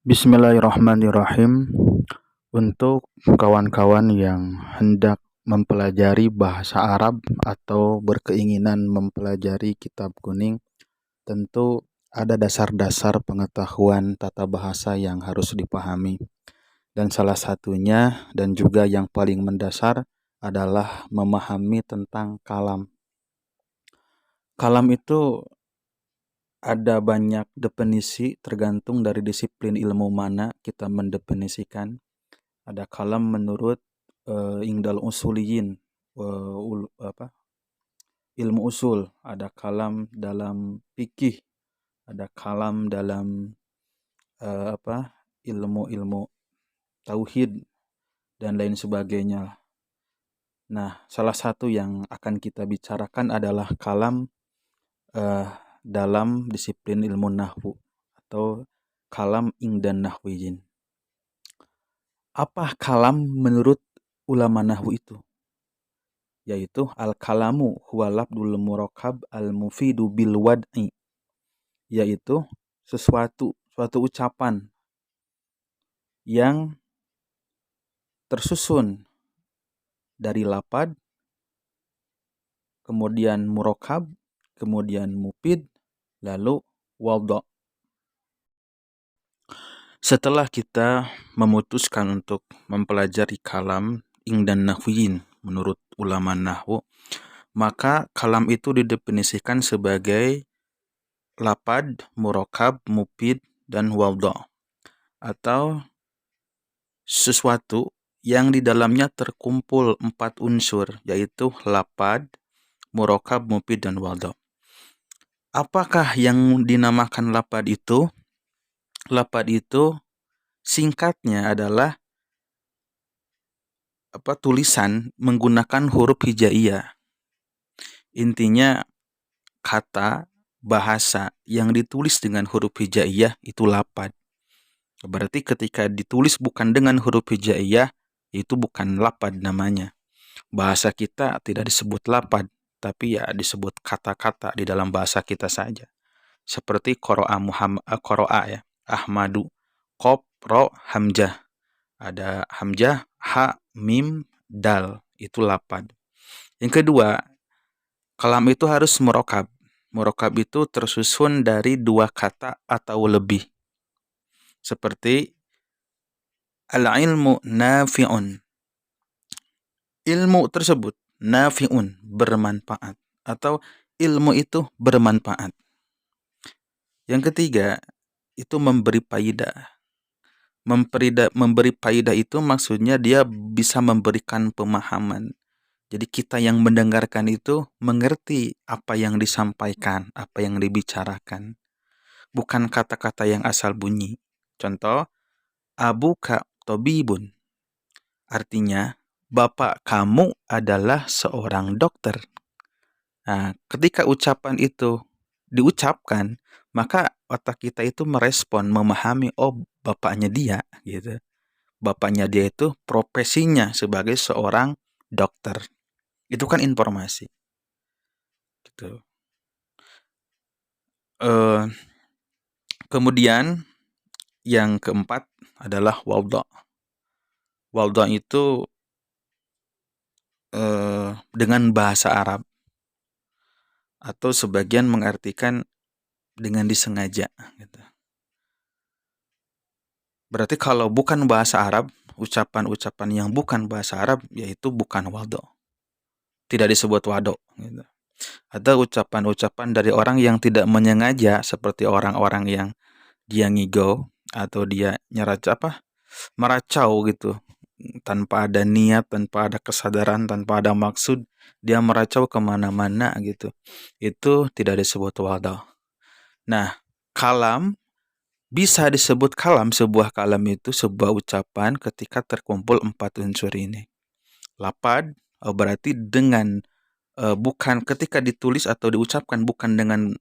Bismillahirrahmanirrahim. Untuk kawan-kawan yang hendak mempelajari bahasa Arab atau berkeinginan mempelajari kitab kuning, tentu ada dasar-dasar pengetahuan tata bahasa yang harus dipahami. Dan salah satunya dan juga yang paling mendasar adalah memahami tentang kalam. Kalam itu ada banyak definisi tergantung dari disiplin ilmu mana kita mendefinisikan. Ada kalam menurut ingdal usuliyin, ilmu usul. Ada kalam dalam fikih, ada kalam dalam ilmu-ilmu tauhid dan lain sebagainya. Nah, salah satu yang akan kita bicarakan adalah kalam dalam disiplin ilmu nahwu atau kalam ingdan nahwiyin. Apa kalam menurut ulama nahwu itu? Yaitu al-kalamu huwa lafdul murakkab al-mufidu bil wad'i, yaitu suatu ucapan yang tersusun dari lapad, kemudian murakkab, kemudian mufid, lalu wadha. Setelah kita memutuskan untuk mempelajari kalam ingdan nahwiyin menurut ulama nahwu, maka kalam itu didefinisikan sebagai lapad, murakkab, mufid, dan wadha, atau sesuatu yang di dalamnya terkumpul 4 unsur, yaitu lapad, murakkab, mufid, dan wadha. Apakah yang dinamakan lapad itu? Lapad itu singkatnya adalah tulisan menggunakan huruf hijaiyah. Intinya kata bahasa yang ditulis dengan huruf hijaiyah itu lapad. Berarti ketika ditulis bukan dengan huruf hijaiyah, itu bukan lapad namanya. Bahasa kita tidak disebut lapad, tapi ya disebut kata-kata di dalam bahasa kita saja. Seperti qara'a ya, Ahmadu, qaf, ro, hamzah. Ada hamzah, ha, mim, dal, itu lapad. Yang kedua, kalam itu harus murakkab. Murakkab itu tersusun dari 2 kata atau lebih. Seperti al-ilmu nafi'un. Ilmu tersebut nafi'un, bermanfaat, atau ilmu itu bermanfaat. Yang ketiga, itu memberi faidah. Memberi faidah itu maksudnya dia bisa memberikan pemahaman. Jadi kita yang mendengarkan itu mengerti apa yang disampaikan, apa yang dibicarakan. Bukan kata-kata yang asal bunyi. Contoh, abuka tobibun. Artinya, bapak kamu adalah seorang dokter. Nah, ketika ucapan itu diucapkan, maka otak kita itu merespon, memahami, oh bapaknya dia, gitu. Bapaknya dia itu profesinya sebagai seorang dokter. Itu kan informasi. Gitu. Kemudian yang keempat adalah wadha. Wadha itu dengan bahasa Arab, atau sebagian mengartikan dengan disengaja. Gitu. Berarti kalau bukan bahasa Arab, ucapan-ucapan yang bukan bahasa Arab, yaitu bukan wadha. Tidak disebut wadha. Gitu. Atau ucapan-ucapan dari orang yang tidak menyengaja, seperti orang-orang yang dia ngigau atau dia meracau gitu, tanpa ada niat, tanpa ada kesadaran, tanpa ada maksud, dia meracau kemana-mana gitu. Itu tidak disebut wadha. Nah, kalam bisa disebut kalam, sebuah kalam itu sebuah ucapan ketika terkumpul 4 unsur ini. Lapad berarti dengan bukan ketika ditulis atau diucapkan bukan dengan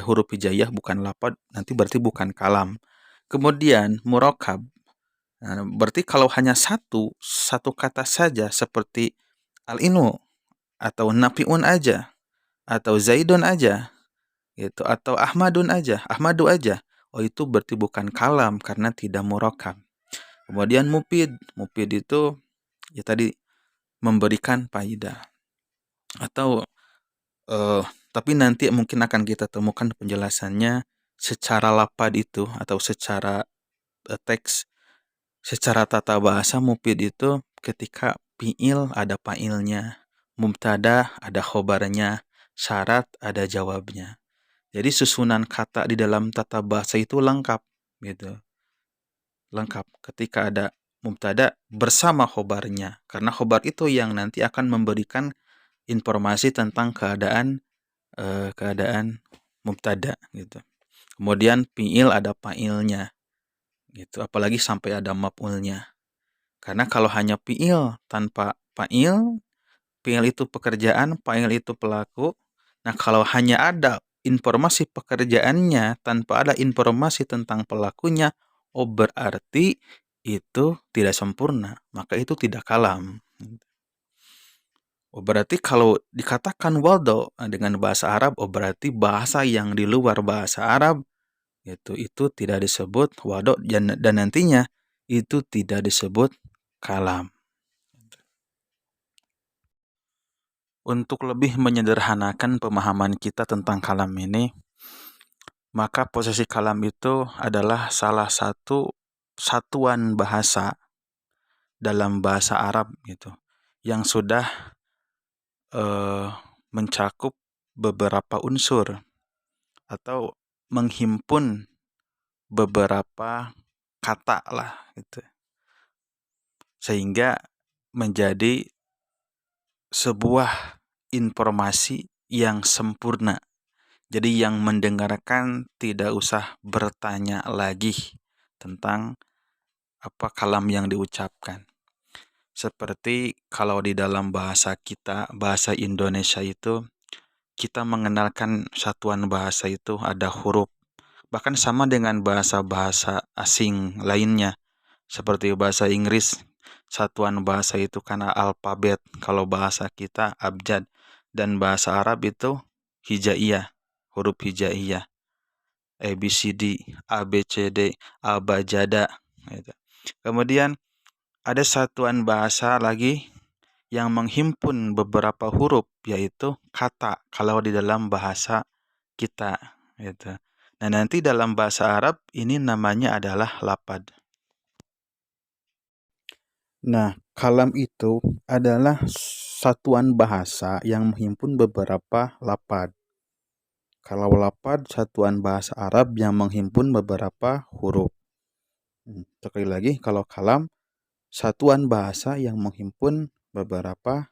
huruf hijaiyah, bukan lapad, nanti berarti bukan kalam. Kemudian murakkab, nah, berarti kalau hanya satu kata saja seperti al-ilmu atau nafi'un aja atau zaidun aja gitu, atau ahmadun aja, ahmadu aja, oh itu berarti bukan kalam karena tidak murakab. Kemudian mufid itu ya tadi memberikan faedah. Atau tapi nanti mungkin akan kita temukan penjelasannya secara lapad itu atau secara teks, secara tata bahasa. Mufid itu ketika fi'il ada fa'ilnya, mubtada ada khobarnya, syarat ada jawabnya. Jadi susunan kata di dalam tata bahasa itu lengkap gitu. Lengkap ketika ada mubtada bersama khobarnya, karena khobar itu yang nanti akan memberikan informasi tentang keadaan mubtada gitu. Kemudian fi'il ada fa'ilnya gitu, apalagi sampai ada maf'ulnya. Karena kalau hanya fi'il tanpa fa'il, fi'il itu pekerjaan, fa'il itu pelaku. Nah, kalau hanya ada informasi pekerjaannya tanpa ada informasi tentang pelakunya, oh berarti itu tidak sempurna, maka itu tidak kalam. Oh berarti kalau dikatakan waldo dengan bahasa Arab, oh berarti bahasa yang di luar bahasa Arab itu tidak disebut waldo, dan nantinya itu tidak disebut kalam. Untuk lebih menyederhanakan pemahaman kita tentang kalam ini, maka posisi kalam itu adalah salah satu satuan bahasa dalam bahasa Arab gitu, yang sudah mencakup beberapa unsur atau menghimpun beberapa kata lah gitu, sehingga menjadi sebuah informasi yang sempurna. Jadi yang mendengarkan tidak usah bertanya lagi tentang apa kalam yang diucapkan. Seperti kalau di dalam bahasa kita, bahasa Indonesia itu, kita mengenalkan satuan bahasa itu ada huruf. Bahkan sama dengan bahasa-bahasa asing lainnya. Seperti bahasa Inggris, satuan bahasa itu karena alfabet. Kalau bahasa kita abjad. Dan bahasa Arab itu hijaiyah, huruf hijaiyah. A, B, C, D, A, B, C, D, abajada. Gitu. Kemudian ada satuan bahasa lagi yang menghimpun beberapa huruf, yaitu kata kalau di dalam bahasa kita gitu. Nah, nanti dalam bahasa Arab ini namanya adalah lapad. Nah, kalam itu adalah satuan bahasa yang menghimpun beberapa lapad. Kalau lapad satuan bahasa Arab yang menghimpun beberapa huruf. Sekali lagi, kalau kalam satuan bahasa yang menghimpun beberapa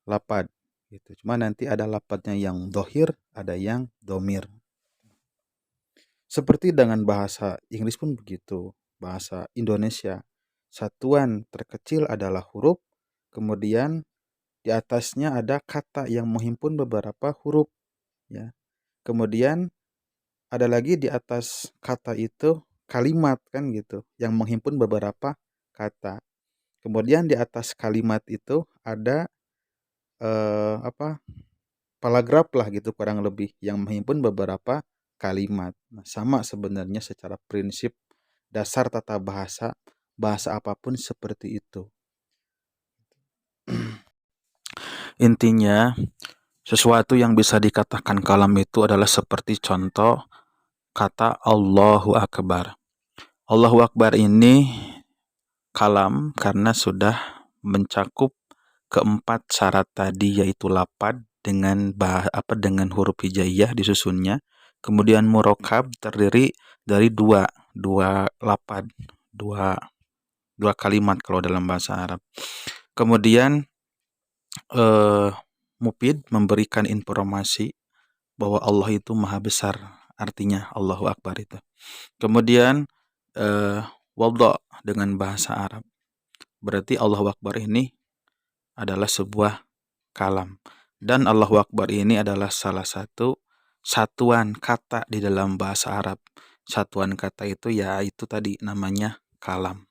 lapad gitu. Cuma nanti ada lapadnya yang dohir, ada yang domir. Seperti dengan bahasa Inggris pun begitu. Bahasa Indonesia, satuan terkecil adalah huruf, kemudian di atasnya ada kata yang menghimpun beberapa huruf. Ya. Kemudian ada lagi di atas kata itu kalimat kan gitu, yang menghimpun beberapa kata. Kemudian di atas kalimat itu ada paragraf lah gitu kurang lebih yang menghimpun beberapa kalimat. Nah, sama sebenarnya secara prinsip dasar tata bahasa, bahasa apapun seperti itu. Intinya, sesuatu yang bisa dikatakan kalam itu adalah seperti contoh kata Allahu Akbar. Allahu Akbar ini kalam karena sudah mencakup keempat syarat tadi, yaitu lapad dengan dengan huruf hijaiyah disusunnya. Kemudian murokab terdiri dari dua lapad, dua kalimat kalau dalam bahasa Arab. Kemudian mufid memberikan informasi bahwa Allah itu maha besar, artinya Allahu Akbar itu. Kemudian wadha dengan bahasa Arab. Berarti Allahu Akbar ini adalah sebuah kalam. Dan Allahu Akbar ini adalah salah satu satuan kata di dalam bahasa Arab. Satuan kata itu yaitu tadi namanya kalam.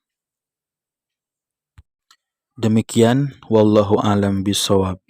Demikian, wallahu alam bisawab.